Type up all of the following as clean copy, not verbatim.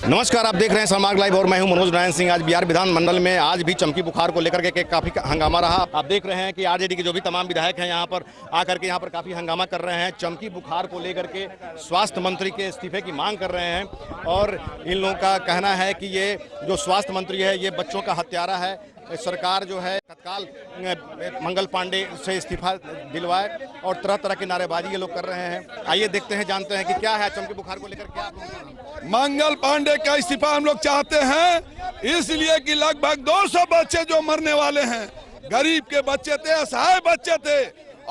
नमस्कार, आप देख रहे हैं समाग लाइव और मैं हूं मनोज नारायण सिंह। आज बिहार विधानमंडल में आज भी चमकी बुखार को लेकर के काफ़ी हंगामा रहा। आप देख रहे हैं कि आरजेडी के जो भी तमाम विधायक हैं यहां पर आकर के यहां पर काफ़ी हंगामा कर रहे हैं। चमकी बुखार को लेकर के स्वास्थ्य मंत्री के इस्तीफे की मांग कर रहे हैं और इन लोगों का कहना है कि ये जो स्वास्थ्य मंत्री है ये बच्चों का हत्यारा है। सरकार जो है तत्काल मंगल पांडे से इस्तीफा दिलवाए और तरह तरह की नारेबाजी ये लोग कर रहे हैं। आइए देखते हैं, जानते हैं कि क्या है चमकी बुखार को लेकर क्या। मंगल पांडे का इस्तीफा हम लोग चाहते हैं इसलिए कि लगभग 200 बच्चे जो मरने वाले हैं, गरीब के बच्चे थे, असहाय बच्चे थे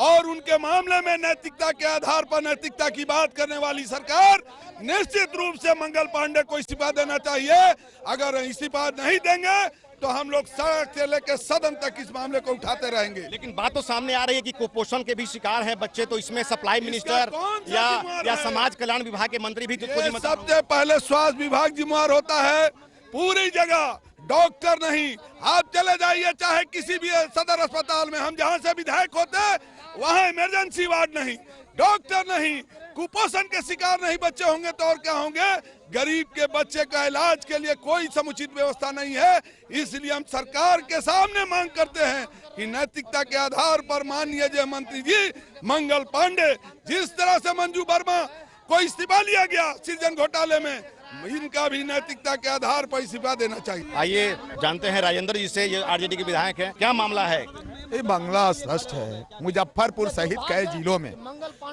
और उनके मामले में नैतिकता के आधार पर नैतिकता की बात करने वाली सरकार निश्चित रूप से मंगल पांडे को इस्तीफा देना चाहिए। अगर इस्तीफा नहीं देंगे तो हम लोग सड़क से लेकर सदन तक इस मामले को उठाते रहेंगे। लेकिन बात तो सामने आ रही है कि कुपोषण के भी शिकार हैं बच्चे, तो इसमें सप्लाई मिनिस्टर या समाज कल्याण विभाग के मंत्री भी सबसे पहले स्वास्थ्य विभाग जिम्मेवार होता है। पूरी जगह डॉक्टर नहीं, आप चले जाइए चाहे किसी भी सदर अस्पताल में, हम जहां से विधायक होते वहां इमरजेंसी वार्ड नहीं, डॉक्टर नहीं, कुपोषण के शिकार नहीं बच्चे होंगे तो और क्या होंगे। गरीब के बच्चे का इलाज के लिए कोई समुचित व्यवस्था नहीं है। इसलिए हम सरकार के सामने मांग करते हैं कि नैतिकता के आधार पर माननीय जय मंत्री जी मंगल पांडे, जिस तरह से मंजू वर्मा को इस्तीफा लिया गया सृजन घोटाले में, इनका भी नैतिकता के आधार पर इस्तीफा देना चाहिए। आइए जानते हैं राजेंद्र जी से, ये आरजेडी के विधायक हैं, क्या मामला है। ये मामला स्पष्ट है। मुजफ्फरपुर सहित कई जिलों में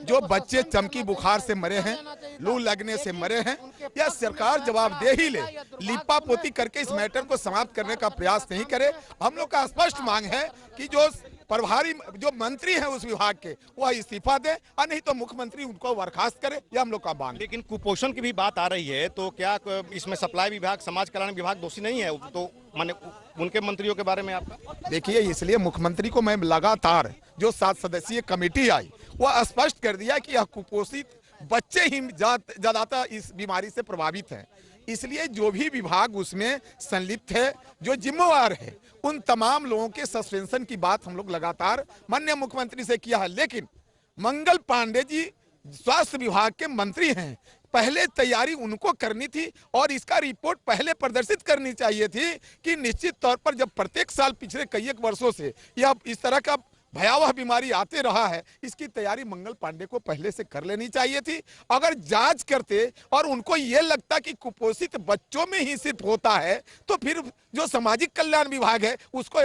जो बच्चे चमकी बुखार से मरे हैं, लू लगने से मरे हैं, या सरकार जवाब दे ही ले, लिपा पोती करके इस मैटर को समाप्त करने का प्रयास नहीं करे। हम लोग का स्पष्ट मांग है कि जो प्रभारी जो मंत्री हैं उस विभाग के, वह इस्तीफा दे और नहीं तो मुख्यमंत्री उनको बर्खास्त करे। यह हम लोग का मांग। लेकिन कुपोषण की भी बात आ रही है, तो क्या इसमें सप्लाई विभाग, समाज कल्याण विभाग दोषी नहीं है? तो माने उनके मंत्रियों के बारे में आपका देखिए, इसलिए मुख्यमंत्री को मैं लगातार जो 7 सदस्यीय कमेटी आई वह स्पष्ट कर दिया कि यह कुपोषित बच्चे ही ज्यादातर इस बीमारी से प्रभावित हैं। इसलिए जो भी विभाग उसमें संलिप्त है, जो जिम्मेवार है, उन तमाम लोगों के सस्पेंशन की बात हम लोग लगातार माननीय मुख्यमंत्री से किया है। लेकिन मंगल पांडे जी स्वास्थ्य विभाग के मंत्री हैं, पहले तैयारी उनको करनी थी और इसका रिपोर्ट पहले प्रदर्शित करनी चाहिए थी कि निश्चित तौर पर जब प्रत्येक साल पिछले कई एक वर्षों से यह इस तरह का भयावह बीमारी आते रहा है, इसकी तैयारी मंगल पांडे को पहले से कर लेनी चाहिए थी। अगर जांच करते और उनको ये लगता कि कुपोषित बच्चों में ही सिर्फ होता है, तो फिर जो सामाजिक कल्याण विभाग है उसको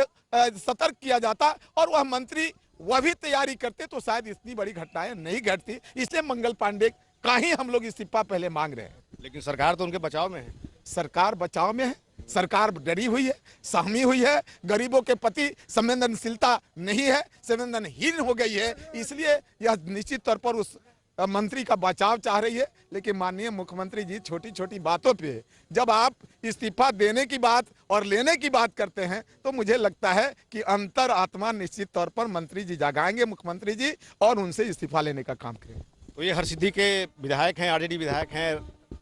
सतर्क किया जाता और वह मंत्री वह भी तैयारी करते तो शायद इतनी बड़ी घटनाएं नहीं घटती। इसलिए मंगल पांडे का ही हम लोग इस्तीफा पहले मांग रहे हैं। लेकिन सरकार तो उनके बचाव में है। सरकार बचाव में है, सरकार डरी हुई है, सहमी हुई है, गरीबों के प्रति संवेदनशीलता नहीं है, संवेदनहीन हो गई है। इसलिए यह निश्चित तौर पर उस मंत्री का बचाव चाह रही है। लेकिन माननीय मुख्यमंत्री जी छोटी छोटी बातों पे जब आप इस्तीफा देने की बात और लेने की बात करते हैं तो मुझे लगता है कि अंतर आत्मा निश्चित तौर पर मंत्री जी जगाएंगे, मुख्यमंत्री जी, और उनसे इस्तीफा लेने का काम करेंगे। तो ये हरसिद्धि के विधायक हैं, आरजेडी विधायक हैं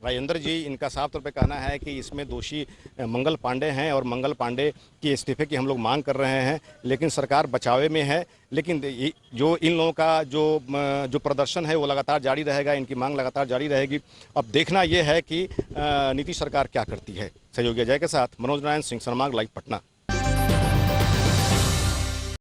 राजेंद्र जी, इनका साफ तौर पे कहना है कि इसमें दोषी मंगल पांडे हैं और मंगल पांडे के इस्तीफे की हम लोग मांग कर रहे हैं। लेकिन सरकार बचावे में है। लेकिन जो इन लोगों का जो प्रदर्शन है वो लगातार जारी रहेगा, इनकी मांग लगातार जारी रहेगी। अब देखना यह है कि नीतीश सरकार क्या करती है। सहयोगी अजय के साथ मनोज नारायण सिंह, समाग लाइव, पटना।